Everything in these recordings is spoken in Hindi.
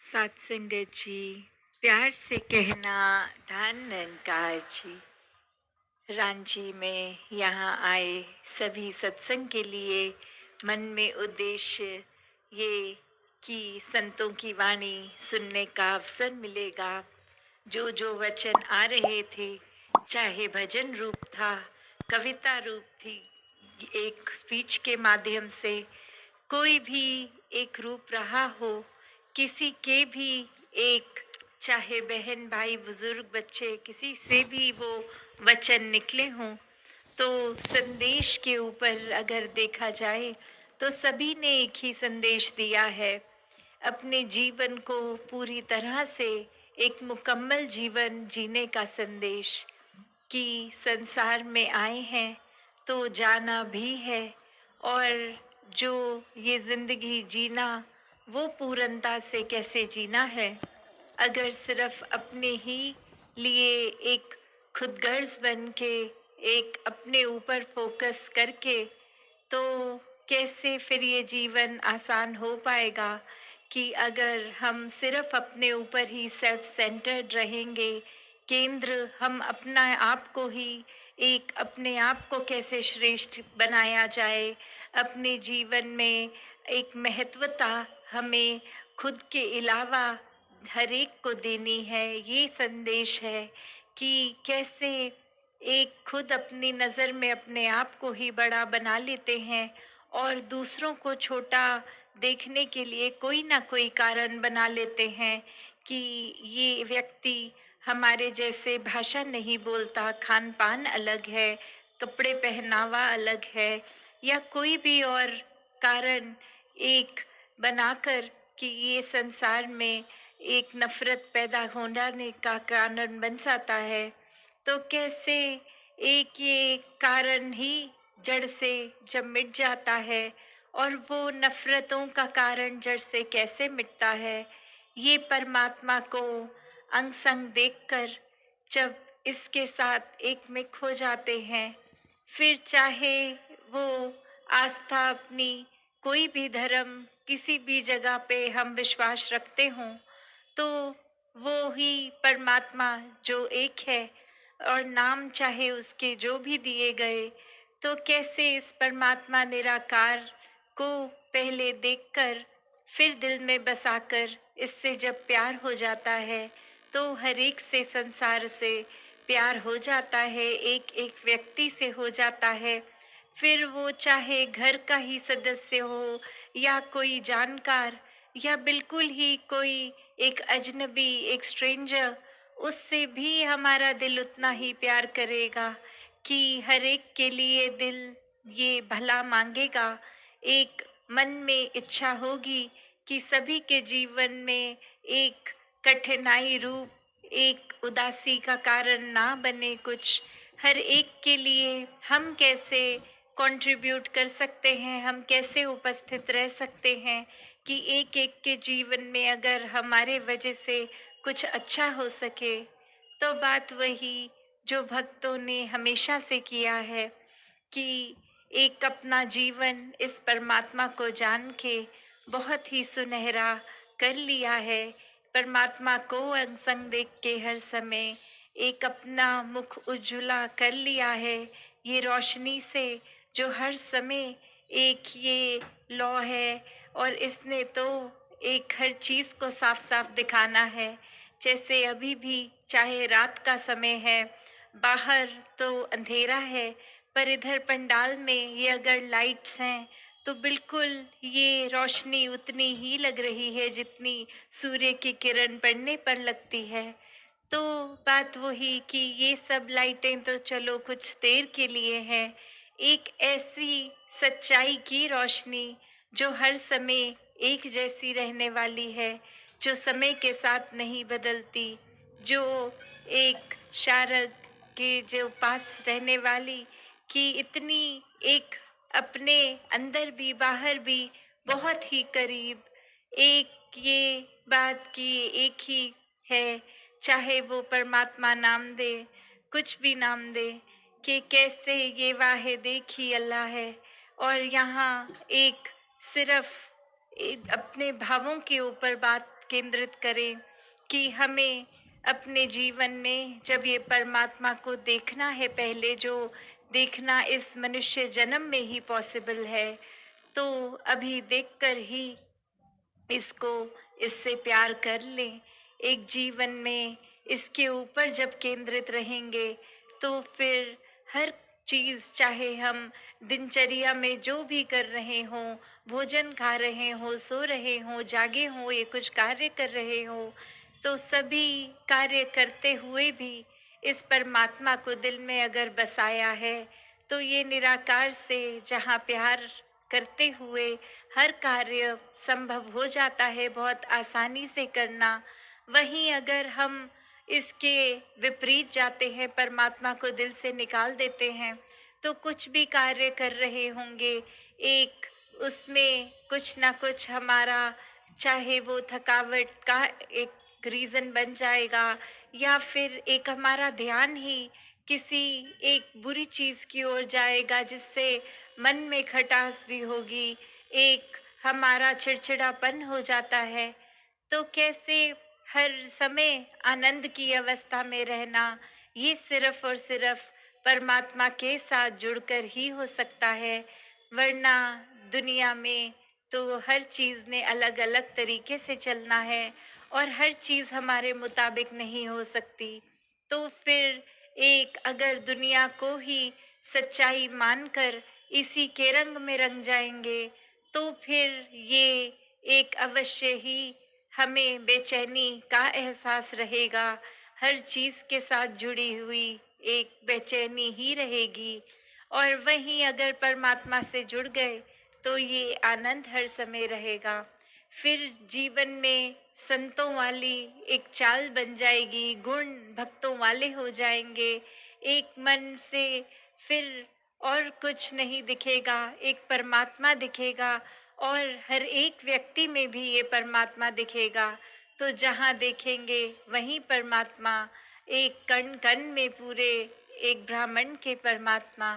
सत्संगत जी, प्यार से कहना धन निरंकार जी। रांची में यहाँ आए सभी सत्संग के लिए मन में उद्देश्य ये कि संतों की वाणी सुनने का अवसर मिलेगा। जो जो वचन आ रहे थे, चाहे भजन रूप था, कविता रूप थी, एक स्पीच के माध्यम से, कोई भी एक रूप रहा हो, किसी के भी एक, चाहे बहन भाई बुजुर्ग बच्चे, किसी से भी वो वचन निकले हों, तो संदेश के ऊपर अगर देखा जाए तो सभी ने एक ही संदेश दिया है। अपने जीवन को पूरी तरह से एक मुकम्मल जीवन जीने का संदेश, कि संसार में आए हैं तो जाना भी है, और जो ये जिंदगी जीना वो पूर्णता से कैसे जीना है। अगर सिर्फ अपने ही लिए एक खुदगर्ज बन के, एक अपने ऊपर फोकस करके, तो कैसे फिर ये जीवन आसान हो पाएगा। कि अगर हम सिर्फ अपने ऊपर ही सेल्फ सेंटर्ड रहेंगे, केंद्र हम अपना आप को ही, एक अपने आप को कैसे श्रेष्ठ बनाया जाए, अपने जीवन में एक महत्वता हमें खुद के अलावा हर एक को देनी है। ये संदेश है कि कैसे एक खुद अपनी नज़र में अपने आप को ही बड़ा बना लेते हैं और दूसरों को छोटा देखने के लिए कोई ना कोई कारण बना लेते हैं कि ये व्यक्ति हमारे जैसे भाषा नहीं बोलता, खान पान अलग है, कपड़े पहनावा अलग है, या कोई भी और कारण एक बनाकर कि ये संसार में एक नफरत पैदा होने का कारण बन जाता है। तो कैसे एक ये कारण ही जड़ से जब मिट जाता है, और वो नफरतों का कारण जड़ से कैसे मिटता है, ये परमात्मा को अंग संग देखकर जब इसके साथ एक में खो जाते हैं, फिर चाहे वो आस्था अपनी कोई भी धर्म किसी भी जगह पे हम विश्वास रखते हों, तो वो ही परमात्मा जो एक है, और नाम चाहे उसके जो भी दिए गए, तो कैसे इस परमात्मा निराकार को पहले देखकर फिर दिल में बसाकर इससे जब प्यार हो जाता है, तो हर एक से संसार से प्यार हो जाता है, एक एक व्यक्ति से हो जाता है। फिर वो चाहे घर का ही सदस्य हो, या कोई जानकार, या बिल्कुल ही कोई एक अजनबी, एक स्ट्रेंजर, उससे भी हमारा दिल उतना ही प्यार करेगा कि हर एक के लिए दिल ये भला मांगेगा। एक मन में इच्छा होगी कि सभी के जीवन में एक कठिनाई रूप एक उदासी का कारण ना बने कुछ। हर एक के लिए हम कैसे कंट्रीब्यूट कर सकते हैं, हम कैसे उपस्थित रह सकते हैं कि एक एक के जीवन में अगर हमारे वजह से कुछ अच्छा हो सके, तो बात वही जो भक्तों ने हमेशा से किया है कि एक अपना जीवन इस परमात्मा को जान के बहुत ही सुनहरा कर लिया है। परमात्मा को अंग संग देख के हर समय एक अपना मुख उज्ज्वला कर लिया है, ये रोशनी से जो हर समय एक ये लौ है, और इसने तो एक हर चीज़ को साफ साफ दिखाना है। जैसे अभी भी चाहे रात का समय है, बाहर तो अंधेरा है, पर इधर पंडाल में ये अगर लाइट्स हैं तो बिल्कुल ये रोशनी उतनी ही लग रही है जितनी सूर्य की किरण पड़ने पर लगती है। तो बात वही कि ये सब लाइटें तो चलो कुछ देर के लिए हैं, एक ऐसी सच्चाई की रोशनी जो हर समय एक जैसी रहने वाली है, जो समय के साथ नहीं बदलती, जो एक शारद के जो पास रहने वाली, कि इतनी एक अपने अंदर भी बाहर भी बहुत ही करीब एक ये बात की एक ही है, चाहे वो परमात्मा नाम दे, कुछ भी नाम दे, कि कैसे ये वाहिद एक ही अल्लाह है। और यहाँ एक सिर्फ एक अपने भावों के ऊपर बात केंद्रित करें कि हमें अपने जीवन में जब ये परमात्मा को देखना है, पहले जो देखना इस मनुष्य जन्म में ही पॉसिबल है, तो अभी देखकर ही इसको इससे प्यार कर लें। एक जीवन में इसके ऊपर जब केंद्रित रहेंगे तो फिर हर चीज़, चाहे हम दिनचर्या में जो भी कर रहे हों, भोजन खा रहे हों, सो रहे हों, जागे हों, ये कुछ कार्य कर रहे हों, तो सभी कार्य करते हुए भी इस परमात्मा को दिल में अगर बसाया है तो ये निराकार से जहाँ प्यार करते हुए हर कार्य संभव हो जाता है बहुत आसानी से करना। वहीं अगर हम इसके विपरीत जाते हैं, परमात्मा को दिल से निकाल देते हैं, तो कुछ भी कार्य कर रहे होंगे, एक उसमें कुछ ना कुछ हमारा, चाहे वो थकावट का एक रीज़न बन जाएगा या फिर एक हमारा ध्यान ही किसी एक बुरी चीज़ की ओर जाएगा जिससे मन में खटास भी होगी, एक हमारा चिड़चिड़ापन हो जाता है। तो कैसे हर समय आनंद की अवस्था में रहना, ये सिर्फ और सिर्फ परमात्मा के साथ जुड़कर ही हो सकता है। वरना दुनिया में तो हर चीज़ ने अलग अलग तरीके से चलना है और हर चीज़ हमारे मुताबिक नहीं हो सकती। तो फिर एक अगर दुनिया को ही सच्चाई मानकर इसी के रंग में रंग जाएंगे, तो फिर ये एक अवश्य ही हमें बेचैनी का एहसास रहेगा। हर चीज़ के साथ जुड़ी हुई एक बेचैनी ही रहेगी। और वहीं अगर परमात्मा से जुड़ गए तो ये आनंद हर समय रहेगा। फिर जीवन में संतों वाली एक चाल बन जाएगी, गुण भक्तों वाले हो जाएंगे। एक मन से फिर और कुछ नहीं दिखेगा, एक परमात्मा दिखेगा और हर एक व्यक्ति में भी ये परमात्मा दिखेगा। तो जहाँ देखेंगे वहीं परमात्मा, एक कण कण में पूरे एक ब्राह्मण के परमात्मा।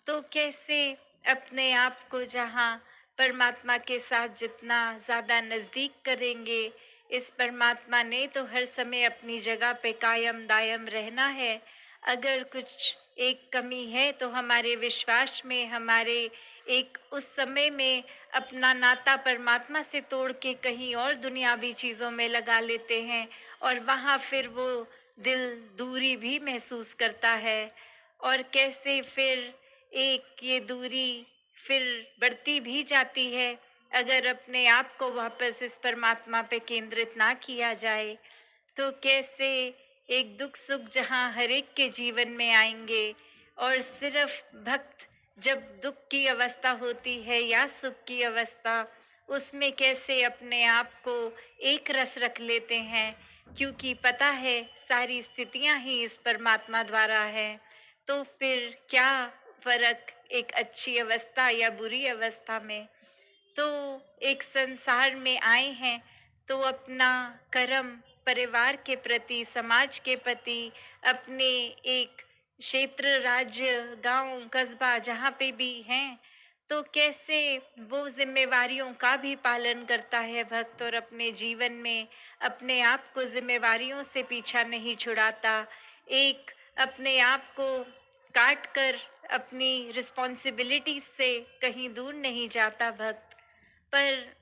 तो कैसे अपने आप को जहाँ परमात्मा के साथ जितना ज़्यादा नज़दीक करेंगे, इस परमात्मा ने तो हर समय अपनी जगह पे कायम दायम रहना है। अगर कुछ एक कमी है तो हमारे विश्वास में, हमारे एक उस समय में अपना नाता परमात्मा से तोड़ के कहीं और दुनियावी चीज़ों में लगा लेते हैं और वहाँ फिर वो दिल दूरी भी महसूस करता है। और कैसे फिर एक ये दूरी फिर बढ़ती भी जाती है अगर अपने आप को वापस इस परमात्मा पे केंद्रित ना किया जाए। तो कैसे एक दुख सुख जहाँ हर एक के जीवन में आएंगे और सिर्फ भक्त जब दुख की अवस्था होती है या सुख की अवस्था, उसमें कैसे अपने आप को एक रस रख लेते हैं, क्योंकि पता है सारी स्थितियां ही इस परमात्मा द्वारा है। तो फिर क्या फर्क एक अच्छी अवस्था या बुरी अवस्था में। तो एक संसार में आए हैं तो अपना कर्म परिवार के प्रति, समाज के प्रति, अपने एक क्षेत्र, राज्य, गांव, कस्बा जहाँ पे भी हैं, तो कैसे वो जिम्मेवारियों का भी पालन करता है भक्त और अपने जीवन में अपने आप को जिम्मेवारियों से पीछा नहीं छुड़ाता। एक अपने आप को काट कर अपनी रिस्पॉन्सिबिलिटी से कहीं दूर नहीं जाता भक्त, पर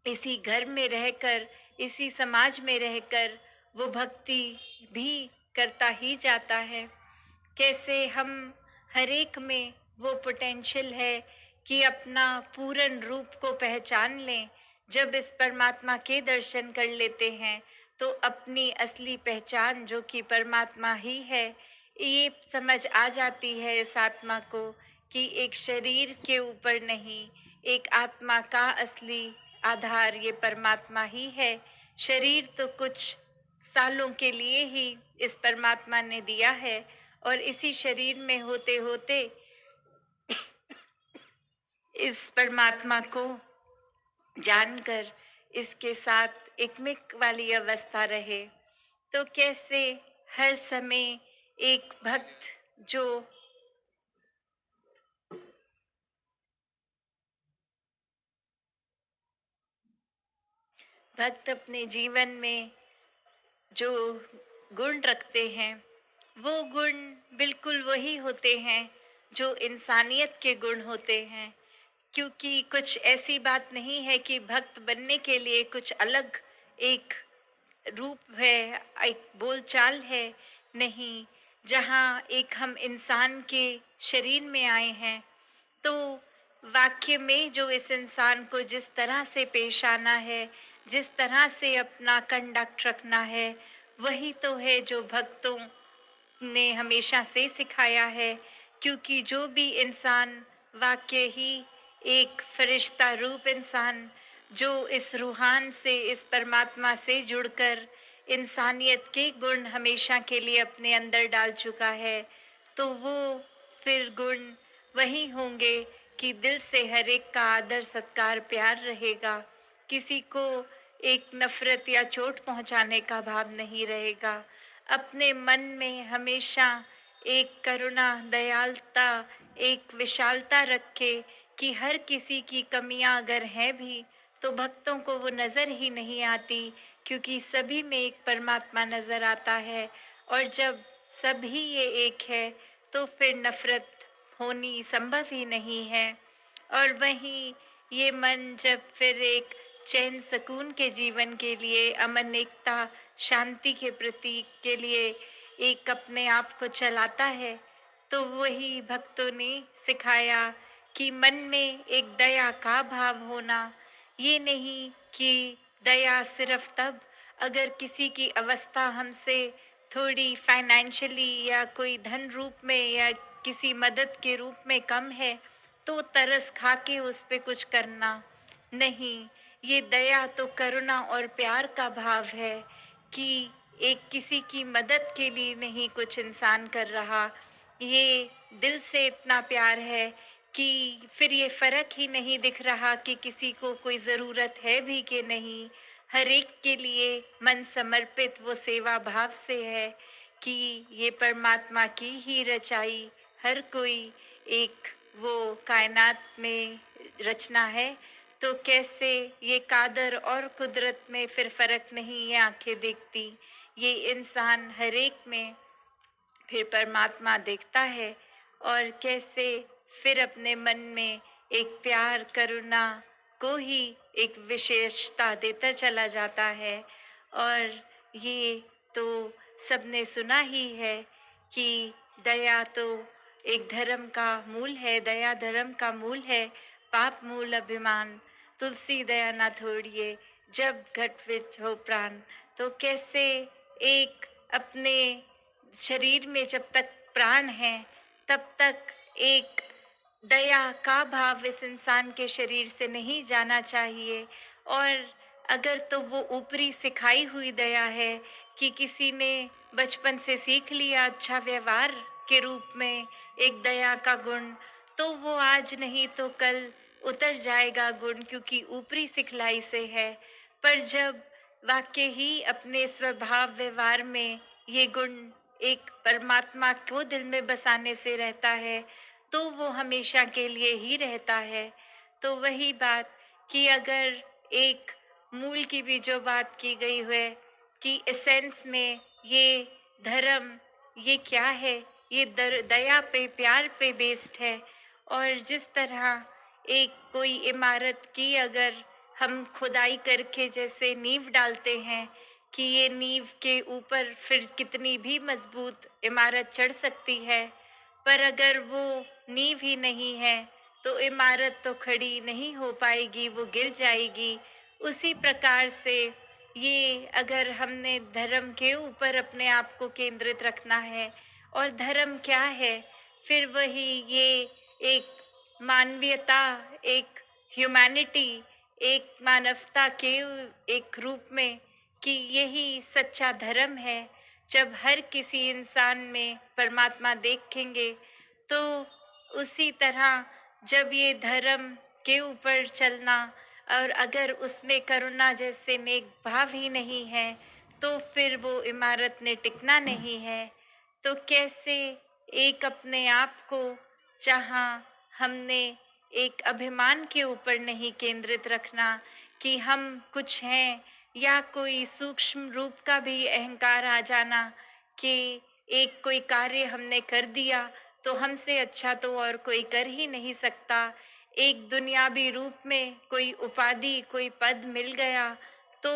इसी घर में रहकर, इसी समाज में रहकर वो भक्ति भी करता ही जाता है। कैसे हम हर एक में वो पोटेंशियल है कि अपना पूर्ण रूप को पहचान लें। जब इस परमात्मा के दर्शन कर लेते हैं तो अपनी असली पहचान जो कि परमात्मा ही है, ये समझ आ जाती है इस आत्मा को कि एक शरीर के ऊपर नहीं, एक आत्मा का असली आधार ये परमात्मा ही है। शरीर तो कुछ सालों के लिए ही इस परमात्मा ने दिया है और इसी शरीर में होते होते इस परमात्मा को जानकर इसके साथ एकमिक वाली अवस्था रहे। तो कैसे हर समय एक भक्त जो भक्त अपने जीवन में जो गुण रखते हैं वो गुण बिल्कुल वही होते हैं जो इंसानियत के गुण होते हैं। क्योंकि कुछ ऐसी बात नहीं है कि भक्त बनने के लिए कुछ अलग एक रूप है, एक बोलचाल है। नहीं, जहाँ एक हम इंसान के शरीर में आए हैं तो वाक्य में जो इस इंसान को जिस तरह से पेश आना है, जिस तरह से अपना कंडक्ट रखना है, वही तो है जो भक्तों ने हमेशा से सिखाया है। क्योंकि जो भी इंसान वाकई ही एक फरिश्ता रूप इंसान जो इस रूहान से, इस परमात्मा से जुड़कर इंसानियत के गुण हमेशा के लिए अपने अंदर डाल चुका है, तो वो फिर गुण वही होंगे कि दिल से हर एक का आदर सत्कार प्यार रहेगा। किसी को एक नफरत या चोट पहुंचाने का भाव नहीं रहेगा। अपने मन में हमेशा एक करुणा, दयालुता, एक विशालता रखे कि हर किसी की कमियां अगर हैं भी तो भक्तों को वो नज़र ही नहीं आती, क्योंकि सभी में एक परमात्मा नज़र आता है। और जब सभी ये एक है तो फिर नफरत होनी संभव ही नहीं है। और वहीं ये मन जब फिर एक चैन सुकून के जीवन के लिए, अमन, एकता, शांति के प्रतीक के लिए एक अपने आप को चलाता है, तो वही भक्तों ने सिखाया कि मन में एक दया का भाव होना। ये नहीं कि दया सिर्फ तब अगर किसी की अवस्था हमसे थोड़ी फाइनेंशियली या कोई धन रूप में या किसी मदद के रूप में कम है तो तरस खा के उस पे कुछ करना। नहीं, ये दया तो करुणा और प्यार का भाव है कि एक किसी की मदद के लिए नहीं कुछ इंसान कर रहा, ये दिल से इतना प्यार है कि फिर ये फर्क ही नहीं दिख रहा कि किसी को कोई ज़रूरत है भी कि नहीं। हर एक के लिए मन समर्पित वो सेवा भाव से है कि ये परमात्मा की ही रचाई हर कोई एक वो कायनात में रचना है। तो कैसे ये कादर और कुदरत में फिर फर्क नहीं ये आंखें देखती, ये इंसान हर एक में फिर परमात्मा देखता है। और कैसे फिर अपने मन में एक प्यार, करुणा को ही एक विशेषता देता चला जाता है। और ये तो सबने सुना ही है कि दया तो एक धर्म का मूल है, दया धर्म का मूल है, पाप मूल अभिमान, तुलसी दया ना थोड़िए, जब घट विच हो प्राण। तो कैसे एक अपने शरीर में जब तक प्राण है तब तक एक दया का भाव इस इंसान के शरीर से नहीं जाना चाहिए। और अगर तो वो ऊपरी सिखाई हुई दया है कि किसी ने बचपन से सीख लिया अच्छा व्यवहार के रूप में एक दया का गुण, तो वो आज नहीं तो कल उतर जाएगा गुण, क्योंकि ऊपरी सिखलाई से है। पर जब वाकई ही अपने स्वभाव व्यवहार में ये गुण एक परमात्मा को दिल में बसाने से रहता है तो वो हमेशा के लिए ही रहता है। तो वही बात कि अगर एक मूल की भी जो बात की गई है कि एसेंस में ये धर्म ये क्या है, ये दया पे प्यार पे बेस्ड है। और जिस तरह एक कोई इमारत की अगर हम खुदाई करके जैसे नींव डालते हैं कि ये नींव के ऊपर फिर कितनी भी मजबूत इमारत चढ़ सकती है, पर अगर वो नींव ही नहीं है तो इमारत तो खड़ी नहीं हो पाएगी, वो गिर जाएगी। उसी प्रकार से ये अगर हमने धर्म के ऊपर अपने आप को केंद्रित रखना है, और धर्म क्या है, फिर वही ये एक मानवीयता, एक ह्यूमैनिटी, एक मानवता के एक रूप में कि यही सच्चा धर्म है। जब हर किसी इंसान में परमात्मा देखेंगे तो उसी तरह जब ये धर्म के ऊपर चलना और अगर उसमें करुणा जैसे नेक भाव ही नहीं है तो फिर वो इमारत ने टिकना नहीं है। तो कैसे एक अपने आप को, जहाँ हमने एक अभिमान के ऊपर नहीं केंद्रित रखना कि हम कुछ हैं या कोई सूक्ष्म रूप का भी अहंकार आ जाना कि एक कोई कार्य हमने कर दिया तो हमसे अच्छा तो और कोई कर ही नहीं सकता। एक दुनियावी रूप में कोई उपाधि, कोई पद मिल गया तो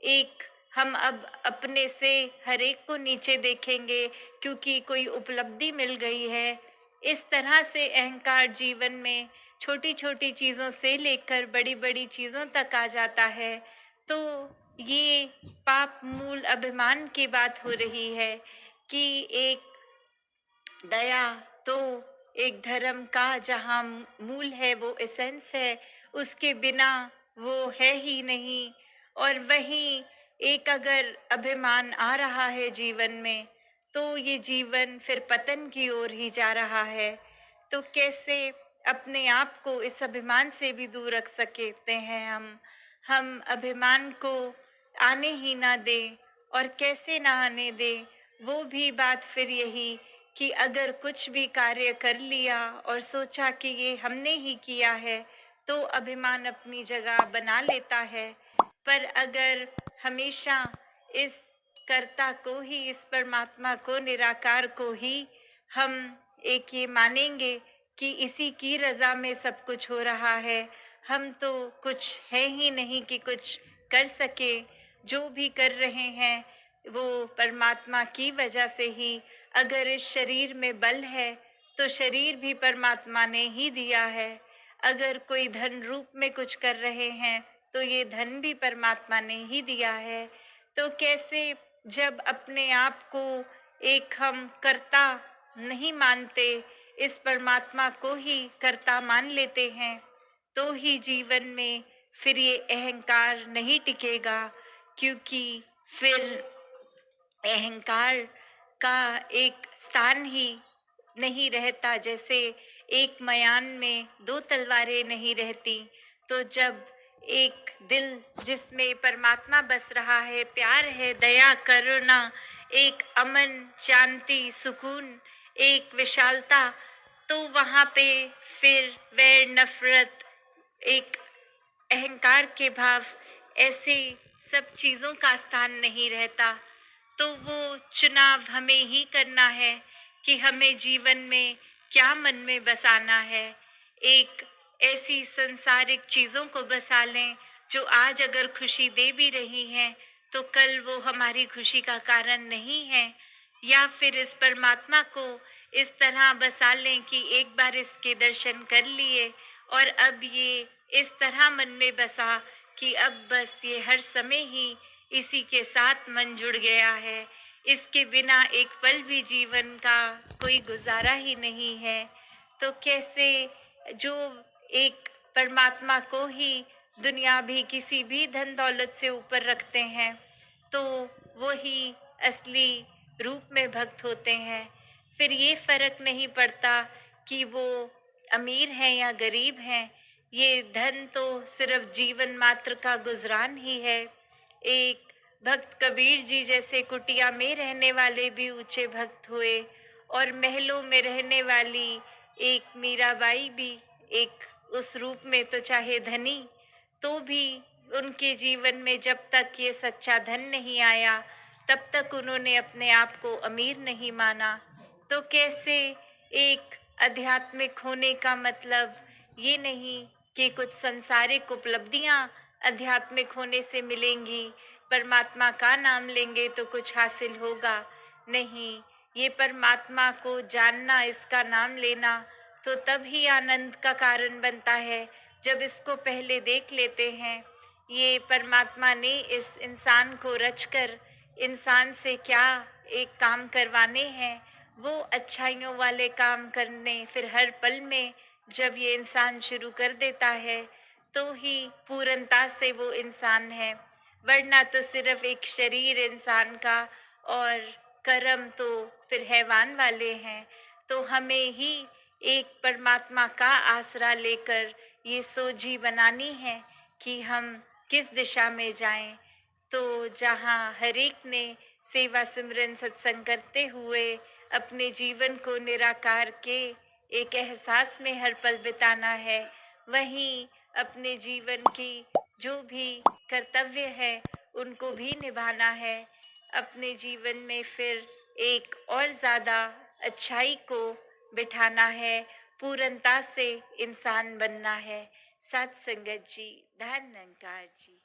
एक हम अब अपने से हर एक को नीचे देखेंगे क्योंकि कोई उपलब्धि मिल गई है। इस तरह से अहंकार जीवन में छोटी-छोटी चीज़ों से लेकर बड़ी-बड़ी चीज़ों तक आ जाता है। तो ये पाप मूल अभिमान की बात हो रही है कि एक दया तो एक धर्म का जहाँ मूल है, वो एसेंस है, उसके बिना वो है ही नहीं। और वहीं एक अगर अभिमान आ रहा है जीवन में तो ये जीवन फिर पतन की ओर ही जा रहा है। तो कैसे अपने आप को इस अभिमान से भी दूर रख सकते हैं हम अभिमान को आने ही ना दें। और कैसे ना आने दें, वो भी बात फिर यही कि अगर कुछ भी कार्य कर लिया और सोचा कि ये हमने ही किया है तो अभिमान अपनी जगह बना लेता है। पर अगर हमेशा इस कर्ता को ही, इस परमात्मा को, निराकार को ही हम एक ये मानेंगे कि इसी की रजा में सब कुछ हो रहा है, हम तो कुछ है ही नहीं कि कुछ कर सके। जो भी कर रहे हैं वो परमात्मा की वजह से ही। अगर इस शरीर में बल है तो शरीर भी परमात्मा ने ही दिया है। अगर कोई धन रूप में कुछ कर रहे हैं तो ये धन भी परमात्मा ने ही दिया है। तो कैसे जब अपने आप को एक हम कर्ता नहीं मानते, इस परमात्मा को ही कर्ता मान लेते हैं, तो ही जीवन में फिर ये अहंकार नहीं टिकेगा। क्योंकि फिर अहंकार का एक स्थान ही नहीं रहता। जैसे एक मयान में दो तलवारें नहीं रहती, तो जब एक दिल जिसमें परमात्मा बस रहा है, प्यार है, दया, करुणा, एक अमन, शांति, सुकून, एक विशालता, तो वहाँ पे फिर वैर, नफरत, एक अहंकार के भाव, ऐसे सब चीजों का स्थान नहीं रहता। तो वो चुनाव हमें ही करना है कि हमें जीवन में क्या मन में बसाना है। एक ऐसी संसारिक चीजों को बसा लें जो आज अगर खुशी दे भी रही हैं तो कल वो हमारी खुशी का कारण नहीं है। या फिर इस परमात्मा को इस तरह बसा लें कि एक बार इसके दर्शन कर लिए और अब ये इस तरह मन में बसा कि अब बस ये हर समय ही इसी के साथ मन जुड़ गया है। इसके बिना एक पल भी जीवन का कोई गुजारा ही नहीं है। तो कैसे जो एक परमात्मा को ही दुनिया भी किसी भी धन दौलत से ऊपर रखते हैं तो वो ही असली रूप में भक्त होते हैं। फिर ये फर्क नहीं पड़ता कि वो अमीर हैं या गरीब हैं। ये धन तो सिर्फ जीवन मात्र का गुजरान ही है। एक भक्त कबीर जी जैसे कुटिया में रहने वाले भी ऊंचे भक्त हुए और महलों में रहने वाली एक मीराबाई भी एक उस रूप में तो चाहे धनी, तो भी उनके जीवन में जब तक ये सच्चा धन नहीं आया तब तक उन्होंने अपने आप को अमीर नहीं माना। तो कैसे एक आध्यात्मिक होने का मतलब ये नहीं कि कुछ सांसारिक उपलब्धियां आध्यात्मिक होने से मिलेंगी, परमात्मा का नाम लेंगे तो कुछ हासिल होगा। नहीं, ये परमात्मा को जानना, इसका नाम लेना तो तब ही आनंद का कारण बनता है जब इसको पहले देख लेते हैं। ये परमात्मा ने इस इंसान को रचकर इंसान से क्या एक काम करवाने हैं, वो अच्छाइयों वाले काम करने फिर हर पल में जब ये इंसान शुरू कर देता है तो ही पूर्णता से वो इंसान है। वरना तो सिर्फ एक शरीर इंसान का और कर्म तो फिर हैवान वाले हैं। तो हमें ही एक परमात्मा का आसरा लेकर ये सोझी बनानी है कि हम किस दिशा में जाएं। तो जहाँ हर एक ने सेवा सिमरन सत्संग करते हुए अपने जीवन को निराकार के एक एहसास में हर पल बिताना है, वहीं अपने जीवन की जो भी कर्तव्य है उनको भी निभाना है। अपने जीवन में फिर एक और ज़्यादा अच्छाई को बिठाना है, पूर्णता से इंसान बनना है। सत संगत जी, धन निरंकार जी।